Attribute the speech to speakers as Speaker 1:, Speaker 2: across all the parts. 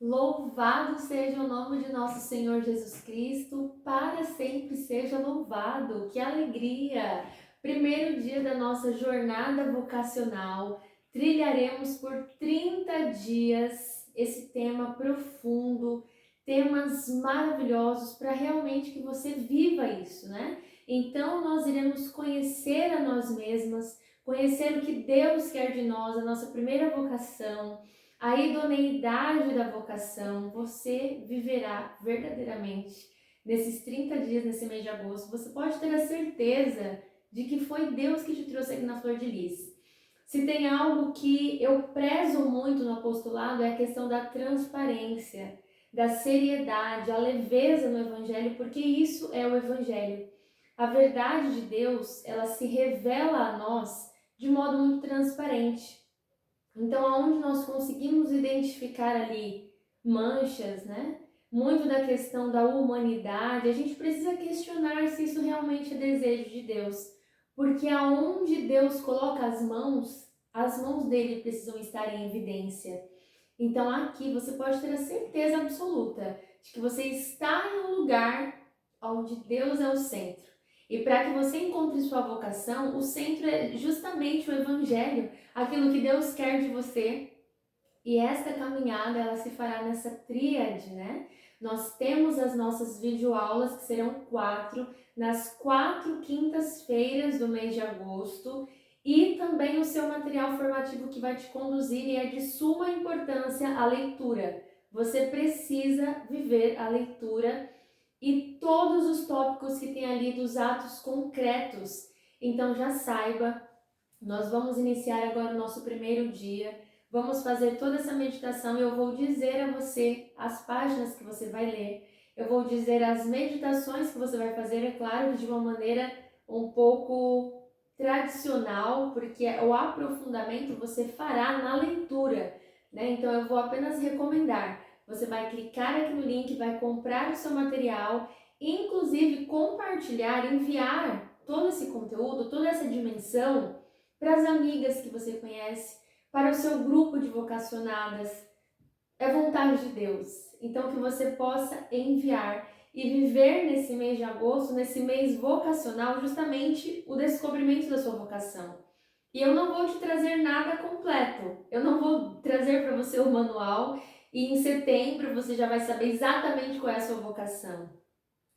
Speaker 1: Louvado seja o nome de nosso Senhor Jesus Cristo, para sempre seja louvado. Que alegria! Primeiro dia da nossa jornada vocacional, trilharemos por 30 dias esse tema profundo, temas maravilhosos para realmente que você viva isso, né? Então nós iremos conhecer a nós mesmas, conhecer o que Deus quer de nós, a nossa primeira vocação, a idoneidade da vocação. Você viverá verdadeiramente nesses 30 dias, nesse mês de agosto. Você pode ter a certeza de que foi Deus que te trouxe aqui na Flor de Lis. Se tem algo que eu prezo muito no apostolado é a questão da transparência, da seriedade, a leveza no Evangelho, porque isso é o Evangelho. A verdade de Deus, ela se revela a nós de modo muito transparente. Então, aonde nós conseguimos identificar ali manchas, né? Muito da questão da humanidade, a gente precisa questionar se isso realmente é desejo de Deus. Porque aonde Deus coloca as mãos dele precisam estar em evidência. Então, aqui você pode ter a certeza absoluta de que você está em um lugar onde Deus é o centro. E para que você encontre sua vocação, o centro é justamente o Evangelho, aquilo que Deus quer de você. E esta caminhada, ela se fará nessa tríade, né? Nós temos as nossas videoaulas, que serão 4, nas 4 quintas-feiras do mês de agosto, e também o seu material formativo que vai te conduzir, e é de suma importância a leitura. Você precisa viver a leitura e todos os tópicos que tem ali dos atos concretos. Então já saiba, nós vamos iniciar agora o nosso primeiro dia, vamos fazer toda essa meditação e eu vou dizer a você as páginas que você vai ler, eu vou dizer as meditações que você vai fazer, é claro, de uma maneira um pouco tradicional, porque o aprofundamento você fará na leitura, né? Então eu vou apenas recomendar. Você vai clicar aqui no link, vai comprar o seu material, inclusive compartilhar, enviar todo esse conteúdo, toda essa dimensão para as amigas que você conhece, para o seu grupo de vocacionadas. É vontade de Deus. Então que você possa enviar e viver nesse mês de agosto, nesse mês vocacional, justamente o descobrimento da sua vocação. E eu não vou te trazer nada completo. Eu não vou trazer para você o manual e em setembro você já vai saber exatamente qual é a sua vocação.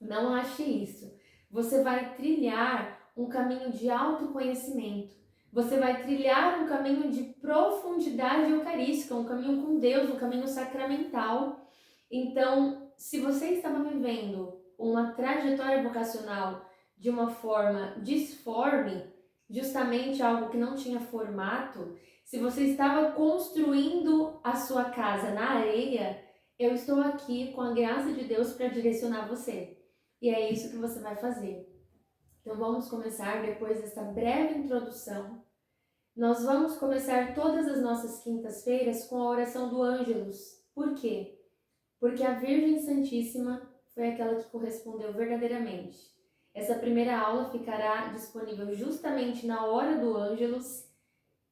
Speaker 1: Não ache isso. Você vai trilhar um caminho de autoconhecimento. Você vai trilhar um caminho de profundidade eucarística, um caminho com Deus, um caminho sacramental. Então, se você estava vivendo uma trajetória vocacional de uma forma disforme, justamente algo que não tinha formato, se você estava construindo a sua casa na areia, eu estou aqui com a graça de Deus para direcionar você. E é isso que você vai fazer. Então vamos começar depois dessa breve introdução. Nós vamos começar todas as nossas quintas-feiras com a oração do Ângelus. Por quê? Porque a Virgem Santíssima foi aquela que correspondeu verdadeiramente. Essa primeira aula ficará disponível justamente na hora do Ângelus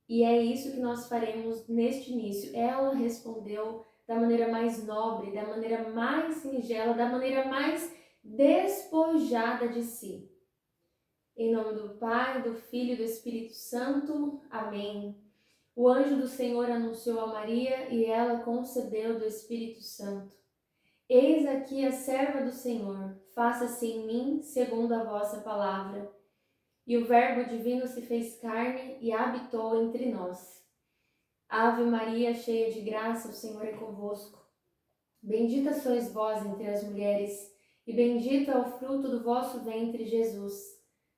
Speaker 1: e é isso que nós faremos neste início. Ela respondeu da maneira mais nobre, da maneira mais singela, da maneira mais despojada de si. Em nome do Pai, do Filho e do Espírito Santo. Amém. O anjo do Senhor anunciou a Maria e ela concebeu do Espírito Santo. Eis aqui a serva do Senhor, faça-se em mim segundo a vossa palavra. E o Verbo divino se fez carne e habitou entre nós. Ave Maria, cheia de graça, o Senhor é convosco. Bendita sois vós entre as mulheres, e bendito é o fruto do vosso ventre, Jesus.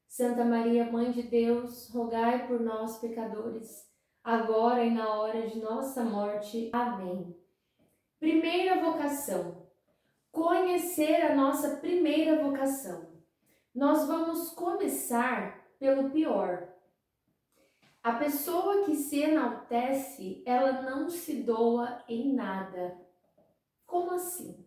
Speaker 1: Santa Maria, Mãe de Deus, rogai por nós, pecadores, agora e na hora de nossa morte. Amém. Primeira vocação. Conhecer a nossa primeira vocação. Nós vamos começar pelo pior. A pessoa que se enaltece, ela não se doa em nada. Como assim?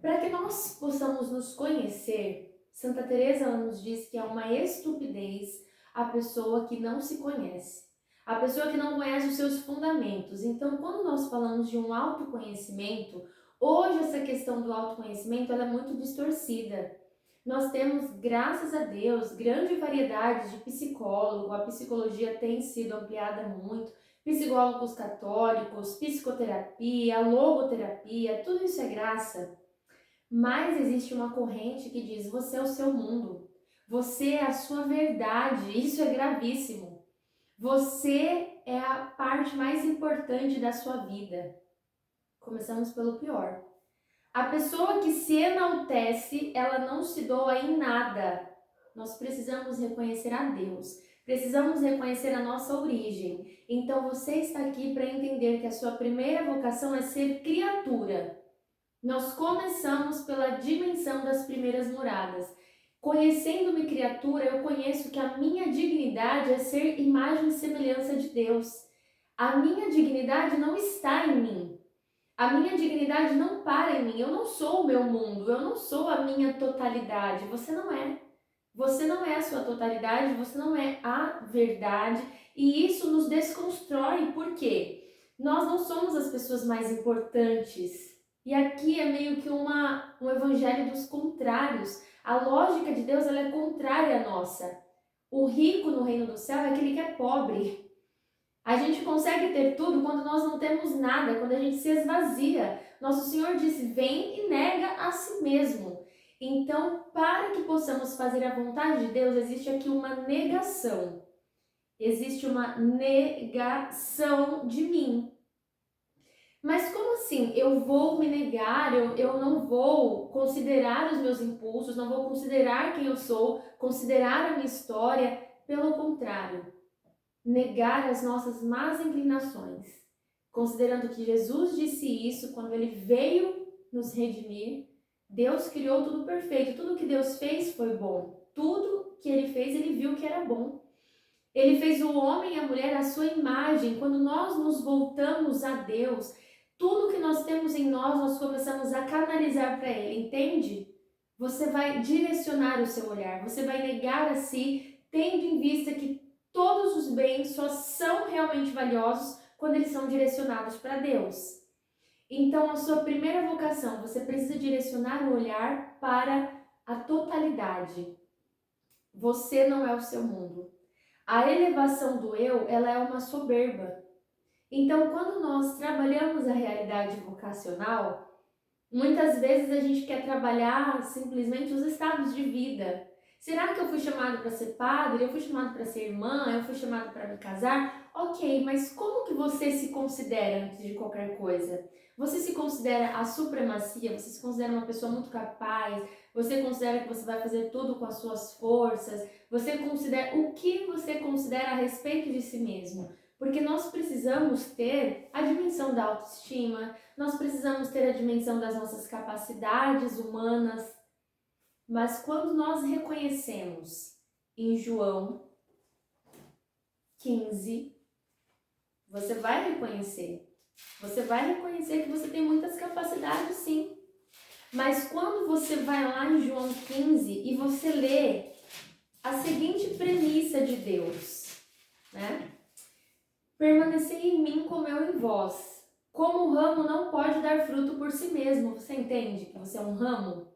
Speaker 1: Para que nós possamos nos conhecer, Santa Teresa nos diz que é uma estupidez a pessoa que não se conhece. a pessoa que não conhece os seus fundamentos. Então, quando nós falamos de um autoconhecimento, hoje essa questão do autoconhecimento ela é muito distorcida. Nós temos, graças a Deus, grande variedade de psicólogo, a psicologia tem sido ampliada muito, psicólogos católicos, psicoterapia, logoterapia, tudo isso é graça. Mas existe uma corrente que diz: você é o seu mundo, você é a sua verdade, isso é gravíssimo. Você é a parte mais importante da sua vida. Começamos pelo pior. A pessoa que se enaltece, ela não se doa em nada. Nós precisamos reconhecer a Deus. Precisamos reconhecer a nossa origem. Então você está aqui para entender que a sua primeira vocação é ser criatura. Nós começamos pela dimensão das primeiras moradas. Conhecendo-me criatura, eu conheço que a minha dignidade é ser imagem e semelhança de Deus. A minha dignidade não está em mim. A minha dignidade não para em mim. Eu não sou o meu mundo, eu não sou a minha totalidade. Você não é. Você não é a sua totalidade, você não é a verdade. E isso nos desconstrói. Por quê? Nós não somos as pessoas mais importantes. E aqui é meio que um evangelho dos contrários. A lógica de Deus ela é contrária à nossa. O rico no reino do céu é aquele que é pobre. A gente consegue ter tudo quando nós não temos nada, quando a gente se esvazia. Nosso Senhor disse: vem e nega a si mesmo. Então, para que possamos fazer a vontade de Deus, existe aqui uma negação. Existe uma negação de mim. Mas como assim? Eu vou me negar, eu não vou considerar os meus impulsos, não vou considerar quem eu sou, considerar a minha história. Pelo contrário, negar as nossas más inclinações, considerando que Jesus disse isso quando ele veio nos redimir. Deus criou tudo perfeito, tudo que Deus fez foi bom, tudo que ele fez ele viu que era bom. Ele fez o homem e a mulher à sua imagem. Quando nós nos voltamos a Deus, tudo que nós temos em nós, nós começamos a canalizar para ele, entende? Você vai direcionar o seu olhar, você vai negar a si, tendo em vista que todos os bens só são realmente valiosos quando eles são direcionados para Deus. Então, a sua primeira vocação, você precisa direcionar o olhar para a totalidade. Você não é o seu mundo. A elevação do eu, ela é uma soberba. Então, quando nós trabalhamos a realidade vocacional, muitas vezes a gente quer trabalhar simplesmente os estados de vida. Será que eu fui chamado para ser padre? Eu fui chamado para ser irmã? Eu fui chamado para me casar? Ok, mas como que você se considera antes de qualquer coisa? Você se considera a supremacia? Você se considera uma pessoa muito capaz? Você considera que você vai fazer tudo com as suas forças? Você considera o que você considera a respeito de si mesmo? Porque nós precisamos ter a dimensão da autoestima, nós precisamos ter a dimensão das nossas capacidades humanas. Mas quando nós reconhecemos em João 15, você vai reconhecer. Você vai reconhecer que você tem muitas capacidades, sim. Mas quando você vai lá em João 15 e você lê a seguinte premissa de Deus, né? Permanecei em mim como eu em vós. Como o ramo não pode dar fruto por si mesmo. Você entende que você é um ramo?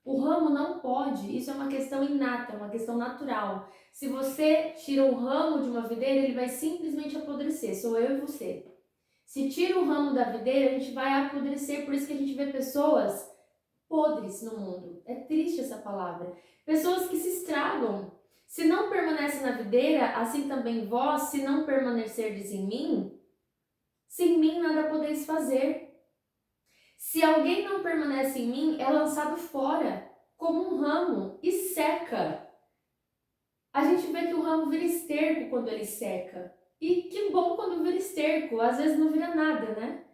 Speaker 1: O ramo não pode, isso é uma questão inata, uma questão natural. Se você tira o ramo de uma videira, ele vai simplesmente apodrecer, sou eu e você. Se tira o ramo da videira, a gente vai apodrecer, por isso que a gente vê pessoas podres no mundo. É triste essa palavra. Pessoas que se estragam. Se não permanece na videira, assim também vós, se não permanecerdes em mim, sem mim nada podeis fazer. Se alguém não permanece em mim, é lançado fora, como um ramo, e seca. A gente vê que o ramo vira esterco quando ele seca. E que bom quando vira esterco, às vezes não vira nada, né?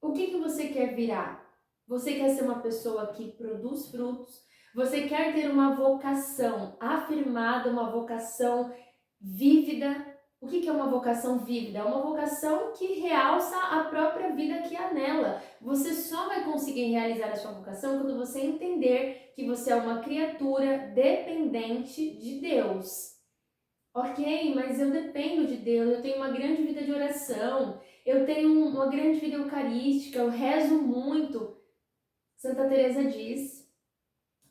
Speaker 1: O que você quer virar? Você quer ser uma pessoa que produz frutos? Você quer ter uma vocação afirmada, uma vocação vívida? O que é uma vocação vívida? É uma vocação que realça a própria vida que há nela. Você só vai conseguir realizar a sua vocação quando você entender que você é uma criatura dependente de Deus. Ok, mas eu dependo de Deus, eu tenho uma grande vida de oração, eu tenho uma grande vida eucarística, eu rezo muito. Santa Teresa diz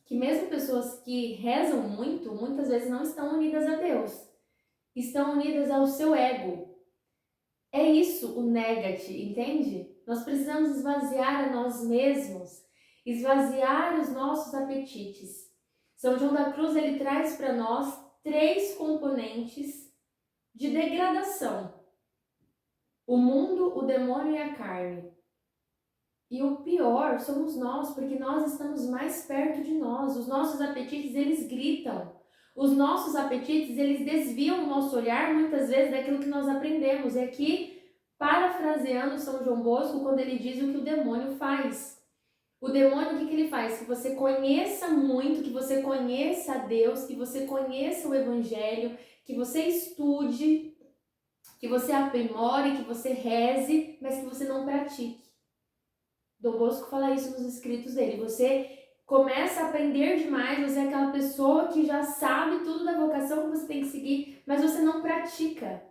Speaker 1: que mesmo pessoas que rezam muito, muitas vezes não estão unidas a Deus, estão unidas ao seu ego. É isso o nega-te, entende? Nós precisamos esvaziar a nós mesmos, esvaziar os nossos apetites. São João da Cruz, ele traz para nós 3 componentes de degradação: o mundo, o demônio e a carne. E o pior somos nós, porque nós estamos mais perto de nós. Os nossos apetites, eles gritam. Os nossos apetites, eles desviam o nosso olhar, muitas vezes, daquilo que nós aprendemos. E aqui, parafraseando São João Bosco, quando ele diz o que o demônio faz. O demônio, o que ele faz? Que você conheça muito, que você conheça a Deus, que você conheça o Evangelho, que você estude, que você aprimore, que você reze, mas que você não pratique. Dom Bosco fala isso nos escritos dele. Você começa a aprender demais, você é aquela pessoa que já sabe tudo da vocação que você tem que seguir, mas você não pratica.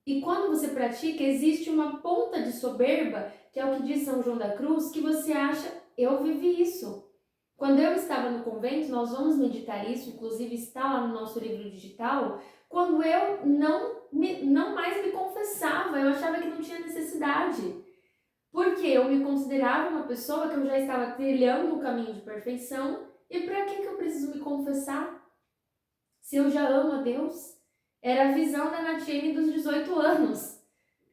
Speaker 1: E quando você pratica, existe uma ponta de soberba, que é o que diz São João da Cruz, que você acha, eu vivi isso. Quando eu estava no convento, nós vamos meditar isso, inclusive está lá no nosso livro digital, quando eu não mais me confessava, eu achava que não tinha necessidade. Porque eu me considerava uma pessoa que eu já estava trilhando o caminho de perfeição, e para que eu preciso me confessar? Se eu já amo a Deus? Era a visão da Natiane dos 18 anos.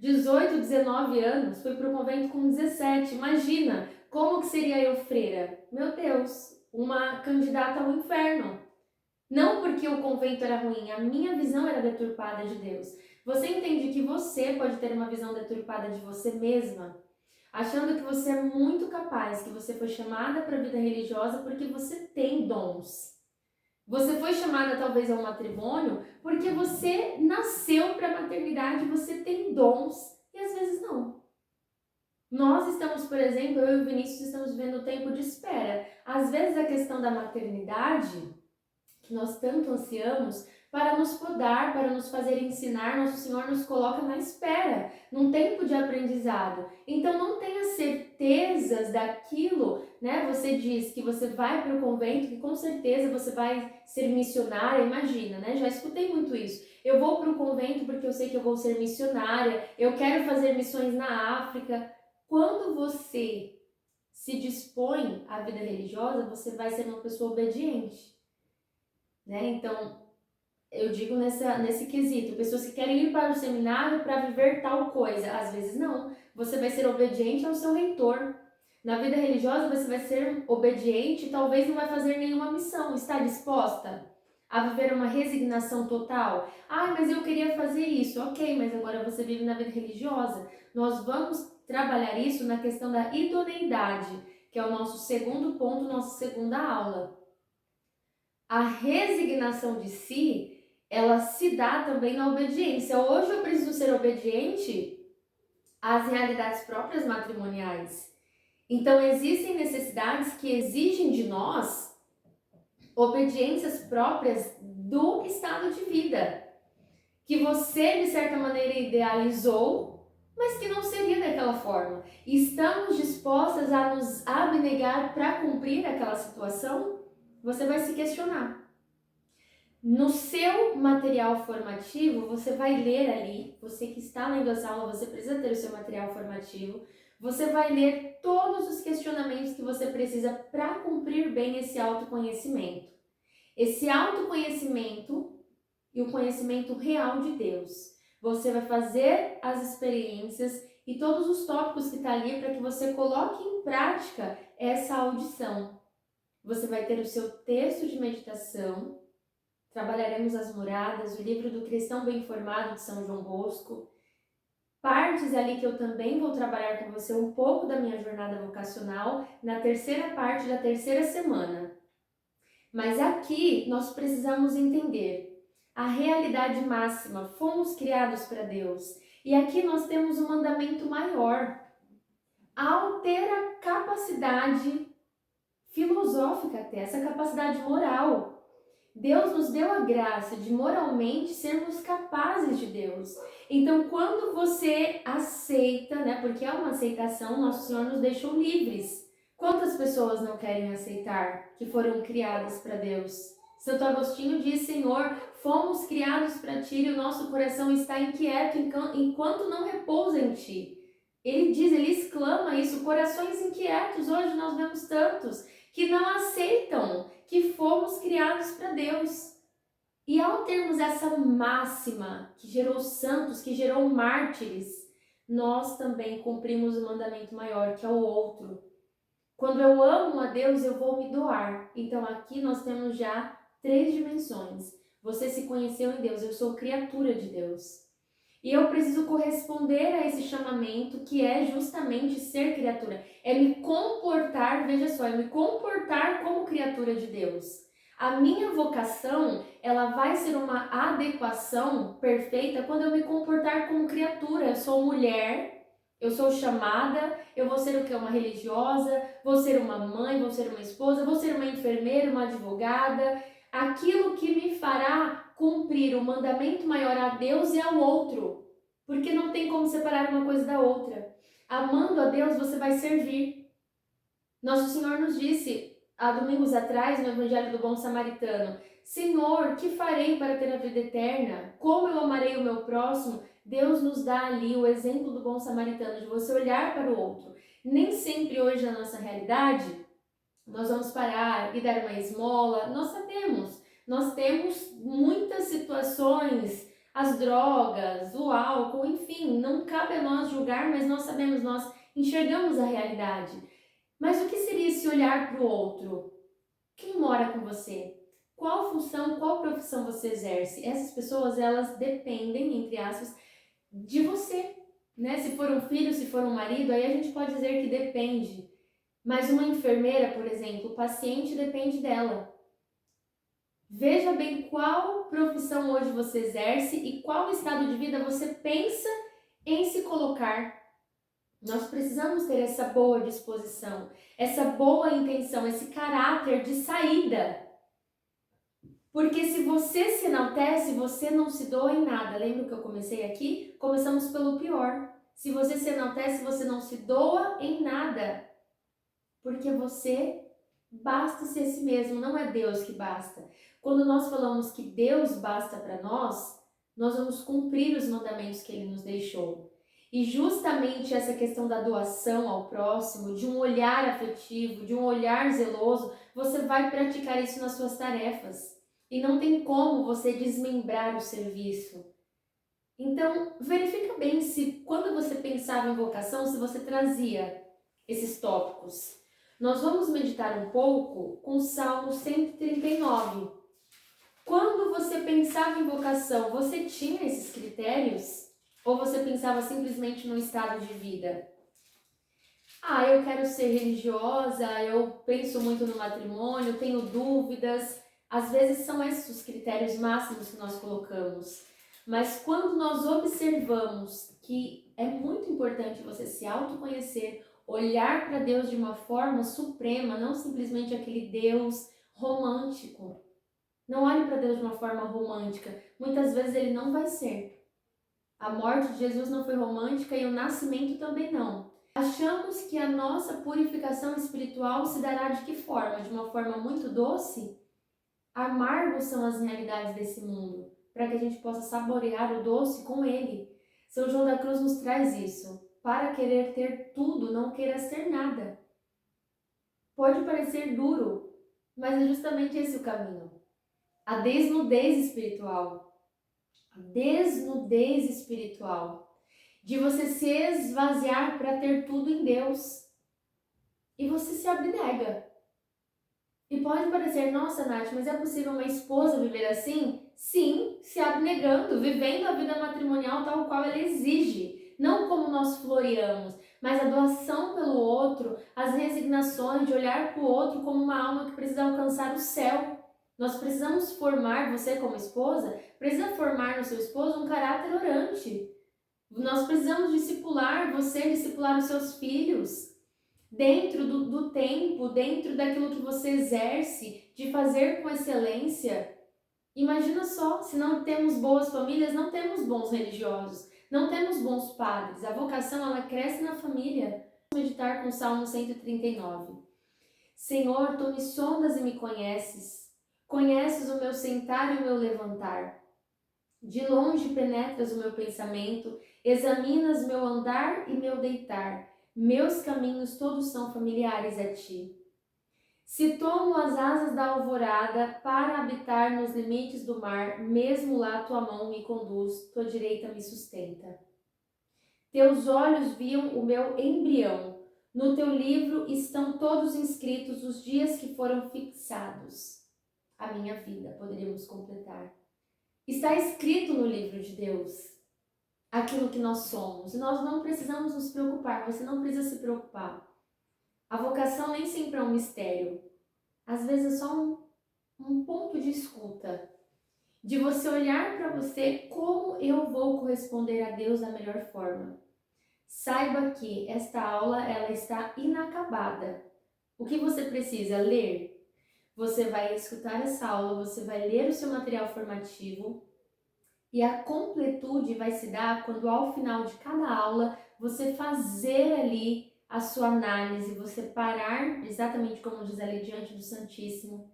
Speaker 1: 18, 19 anos, fui para o convento com 17. Imagina, como que seria eu freira? Meu Deus, uma candidata ao inferno. Não porque o convento era ruim, a minha visão era deturpada de Deus. Você entende que você pode ter uma visão deturpada de você mesma? Achando que você é muito capaz, que você foi chamada para a vida religiosa porque você tem dons. Você foi chamada talvez ao matrimônio porque você nasceu para a maternidade, você tem dons e às vezes não. Nós estamos, por exemplo, eu e o Vinícius estamos vivendo o tempo de espera. Às vezes a questão da maternidade, que nós tanto ansiamos, para nos podar, para nos fazer ensinar, nosso Senhor nos coloca na espera, num tempo de aprendizado. Então não tenha certezas daquilo, né? Você diz que você vai para o convento, que com certeza você vai ser missionária, imagina, né? Já escutei muito isso. Eu vou para o convento porque eu sei que eu vou ser missionária, eu quero fazer missões na África. Quando você se dispõe à vida religiosa, você vai ser uma pessoa obediente, né? Então, eu digo nesse quesito, pessoas que querem ir para o seminário para viver tal coisa. Às vezes não. Você vai ser obediente ao seu reitor. Na vida religiosa você vai ser obediente e talvez não vai fazer nenhuma missão. Está disposta a viver uma resignação total? Ah, mas eu queria fazer isso. Ok, mas agora você vive na vida religiosa. Nós vamos trabalhar isso na questão da idoneidade, que é o nosso segundo ponto, nossa segunda aula. A resignação de si, ela se dá também na obediência. Hoje eu preciso ser obediente às realidades próprias matrimoniais. Então existem necessidades que exigem de nós obediências próprias do estado de vida, que você de certa maneira idealizou, mas que não seria daquela forma. Estamos dispostas a nos abnegar para cumprir aquela situação? Você vai se questionar. No seu material formativo, você vai ler ali, você que está lendo as aulas, você precisa ter o seu material formativo, você vai ler todos os questionamentos que você precisa para cumprir bem esse autoconhecimento. Esse autoconhecimento e o conhecimento real de Deus. Você vai fazer as experiências e todos os tópicos que está ali para que você coloque em prática essa audição. Você vai ter o seu texto de meditação. Trabalharemos as moradas, o livro do Cristão Bem Informado de São João Bosco. Partes ali que eu também vou trabalhar com você um pouco da minha jornada vocacional na terceira parte da terceira semana. Mas aqui nós precisamos entender a realidade máxima, fomos criados para Deus. E aqui nós temos um mandamento maior. Ao ter a capacidade filosófica até, essa capacidade moral, Deus nos deu a graça de moralmente sermos capazes de Deus. Então, quando você aceita, né, porque é uma aceitação, nosso Senhor nos deixou livres. Quantas pessoas não querem aceitar que foram criadas para Deus? Santo Agostinho diz: Senhor, fomos criados para ti e o nosso coração está inquieto enquanto não repousa em ti. Ele diz, ele exclama isso, corações inquietos. Hoje nós vemos tantos que não aceitam que fomos criados para Deus. E ao termos essa máxima que gerou santos, que gerou mártires, nós também cumprimos o mandamento maior, que é o outro. Quando eu amo a Deus, eu vou me doar. Então aqui nós temos já 3 dimensões. Você se conheceu em Deus, eu sou criatura de Deus. E eu preciso corresponder a esse chamamento, que é justamente ser criatura. É me comportar, veja só, é me comportar como criatura de Deus. A minha vocação, ela vai ser uma adequação perfeita quando eu me comportar como criatura. Eu sou mulher, eu sou chamada, eu vou ser o que? Uma religiosa, vou ser uma mãe, vou ser uma esposa, vou ser uma enfermeira, uma advogada. Aquilo que me fará cumprir o mandamento maior a Deus e ao outro, porque não tem como separar uma coisa da outra. Amando a Deus, você vai servir. Nosso Senhor nos disse, há domingos atrás, no Evangelho do Bom Samaritano: Senhor, que farei para ter a vida eterna? Como eu amarei o meu próximo? Deus nos dá ali o exemplo do bom samaritano, de você olhar para o outro. Nem sempre hoje na nossa realidade, nós vamos parar e dar uma esmola. Nós temos muitas situações, as drogas, o álcool, enfim, não cabe a nós julgar, mas nós sabemos, nós enxergamos a realidade. Mas o que seria esse olhar para o outro? Quem mora com você? Qual função, qual profissão você exerce? Essas pessoas, elas dependem, entre aspas, de você, né? Se for um filho, se for um marido, aí a gente pode dizer que depende. Mas uma enfermeira, por exemplo, o paciente depende dela. Veja bem qual profissão hoje você exerce e qual estado de vida você pensa em se colocar. Nós precisamos ter essa boa disposição, essa boa intenção, esse caráter de saída. Porque se você se enaltece, você não se doa em nada. Lembra que eu comecei aqui? Começamos pelo pior. Se você se enaltece, você não se doa em nada. Porque você basta-se a si mesmo, não é Deus que basta. Quando nós falamos que Deus basta para nós vamos cumprir os mandamentos que Ele nos deixou. E justamente essa questão da doação ao próximo, de um olhar afetivo, de um olhar zeloso, você vai praticar isso nas suas tarefas. E não tem como você desmembrar o serviço. Então, verifica bem se quando você pensava em vocação, se você trazia esses tópicos. Nós vamos meditar um pouco com o Salmo 139. Quando você pensava em vocação, você tinha esses critérios? Ou você pensava simplesmente no estado de vida? Eu quero ser religiosa, eu penso muito no matrimônio, tenho dúvidas. Às vezes são esses os critérios máximos que nós colocamos. Mas quando nós observamos que é muito importante você se autoconhecer, olhar para Deus de uma forma suprema, não simplesmente aquele Deus romântico. Não olhe para Deus de uma forma romântica. Muitas vezes ele não vai ser. A morte de Jesus não foi romântica e o nascimento também não. Achamos que a nossa purificação espiritual se dará de que forma? De uma forma muito doce? Amargos são as realidades desse mundo, para que a gente possa saborear o doce com ele. São João da Cruz nos traz isso. Para querer ter tudo, não queiras ter nada. Pode parecer duro, mas é justamente esse o caminho. A desnudez espiritual. A desnudez espiritual. De você se esvaziar para ter tudo em Deus. E você se abnega. E pode parecer, nossa, Nath, mas é possível uma esposa viver assim? Sim, se abnegando, vivendo a vida matrimonial tal qual ela exige. Não como nós floreamos, mas a doação pelo outro, as resignações de olhar para o outro como uma alma que precisa alcançar o céu. Nós precisamos formar, você como esposa, precisa formar no seu esposo um caráter orante. Nós precisamos discipular você, discipular os seus filhos. Dentro do tempo, dentro daquilo que você exerce, de fazer com excelência. Imagina só, se não temos boas famílias, não temos bons religiosos, não temos bons padres. A vocação, ela cresce na família. Vamos meditar com o Salmo 139. Senhor, tu me sondas e me conheces. Conheces o meu sentar e o meu levantar. De longe penetras o meu pensamento, examinas meu andar e meu deitar. Meus caminhos todos são familiares a ti. Se tomo as asas da alvorada para habitar nos limites do mar, mesmo lá tua mão me conduz, tua direita me sustenta. Teus olhos viam o meu embrião. No teu livro estão todos inscritos os dias que foram fixados. A minha vida, poderíamos completar. Está escrito no livro de Deus aquilo que nós somos. E nós não precisamos nos preocupar, você não precisa se preocupar. A vocação nem sempre é um mistério. Às vezes é só um ponto de escuta. De você olhar para você, como eu vou corresponder a Deus da melhor forma. Saiba que esta aula ela está inacabada. O que você precisa ler? Você vai escutar essa aula, você vai ler o seu material formativo e a completude vai se dar quando ao final de cada aula você fazer ali a sua análise, você parar exatamente como diz ali diante do Santíssimo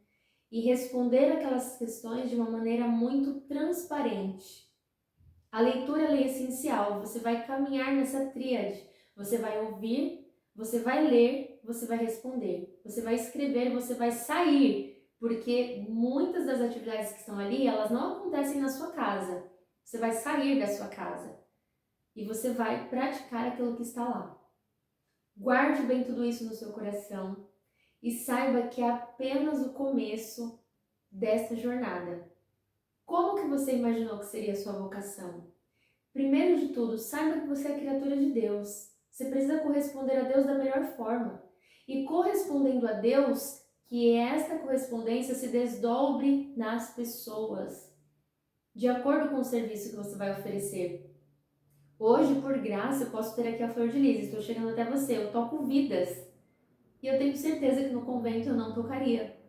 Speaker 1: e responder aquelas questões de uma maneira muito transparente. A leitura ela é essencial, você vai caminhar nessa tríade, você vai ouvir, você vai ler, você vai responder, você vai escrever, você vai sair, porque muitas das atividades que estão ali, elas não acontecem na sua casa, você vai sair da sua casa e você vai praticar aquilo que está lá. Guarde bem tudo isso no seu coração e saiba que é apenas o começo desta jornada. Como que você imaginou que seria a sua vocação? Primeiro de tudo, saiba que você é criatura de Deus. Você precisa corresponder a Deus da melhor forma. E correspondendo a Deus, que esta correspondência se desdobre nas pessoas, de acordo com o serviço que você vai oferecer. Hoje, por graça, eu posso ter aqui a Flor de Lis, estou chegando até você, eu toco vidas. E eu tenho certeza que no convento eu não tocaria,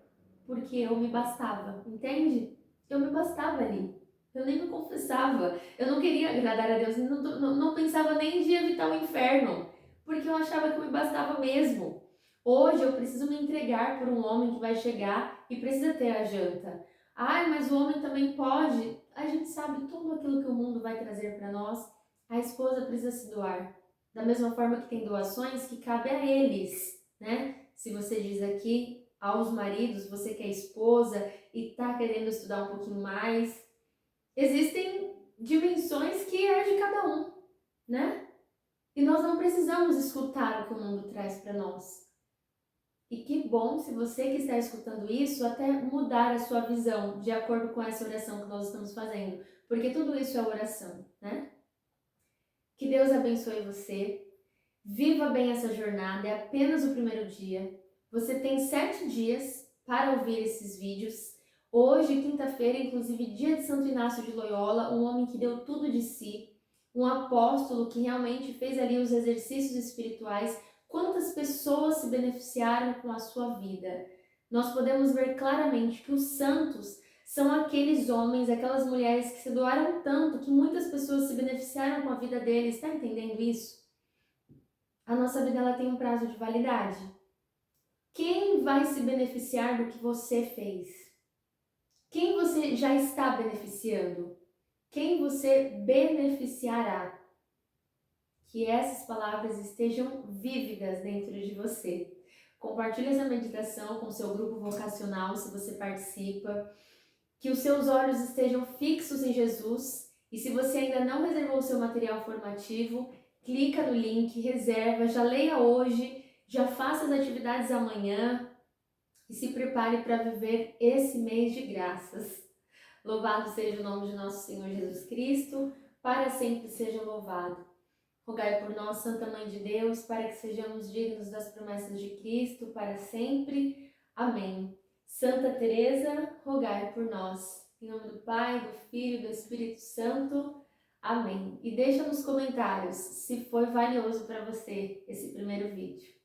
Speaker 1: porque eu me bastava, entende? Eu me bastava ali. Eu nem me confessava, eu não queria agradar a Deus, não pensava nem em evitar o inferno, porque eu achava que eu me bastava mesmo. Hoje eu preciso me entregar por um homem que vai chegar e precisa ter a janta. Ai, mas o homem também pode. A gente sabe tudo aquilo que o mundo vai trazer para nós. A esposa precisa se doar. Da mesma forma que tem doações que cabe a eles, né? Se você diz aqui aos maridos, você que é esposa e tá querendo estudar um pouquinho mais, existem dimensões que é de cada um, né? E nós não precisamos escutar o que o mundo traz para nós. E que bom se você que está escutando isso até mudar a sua visão de acordo com essa oração que nós estamos fazendo, porque tudo isso é oração, né? Que Deus abençoe você. Viva bem essa jornada, é apenas o primeiro dia. Você tem 7 dias para ouvir esses vídeos. Hoje, quinta-feira, inclusive dia de Santo Inácio de Loyola, um homem que deu tudo de si, um apóstolo que realmente fez ali os exercícios espirituais. Quantas pessoas se beneficiaram com a sua vida? Nós podemos ver claramente que os santos são aqueles homens, aquelas mulheres que se doaram tanto que muitas pessoas se beneficiaram com a vida deles. Está entendendo isso? A nossa vida ela tem um prazo de validade. Quem vai se beneficiar do que você fez? Quem você já está beneficiando? Quem você beneficiará? Que essas palavras estejam vívidas dentro de você. Compartilhe essa meditação com o seu grupo vocacional, se você participa. Que os seus olhos estejam fixos em Jesus. E se você ainda não reservou o seu material formativo, clica no link, reserva, já leia hoje, já faça as atividades amanhã e se prepare para viver esse mês de graças. Louvado seja o nome de nosso Senhor Jesus Cristo, para sempre seja louvado. Rogai por nós, Santa Mãe de Deus, para que sejamos dignos das promessas de Cristo para sempre. Amém. Santa Teresa, rogai por nós. Em nome do Pai, do Filho e do Espírito Santo. Amém. E deixa nos comentários se foi valioso para você esse primeiro vídeo.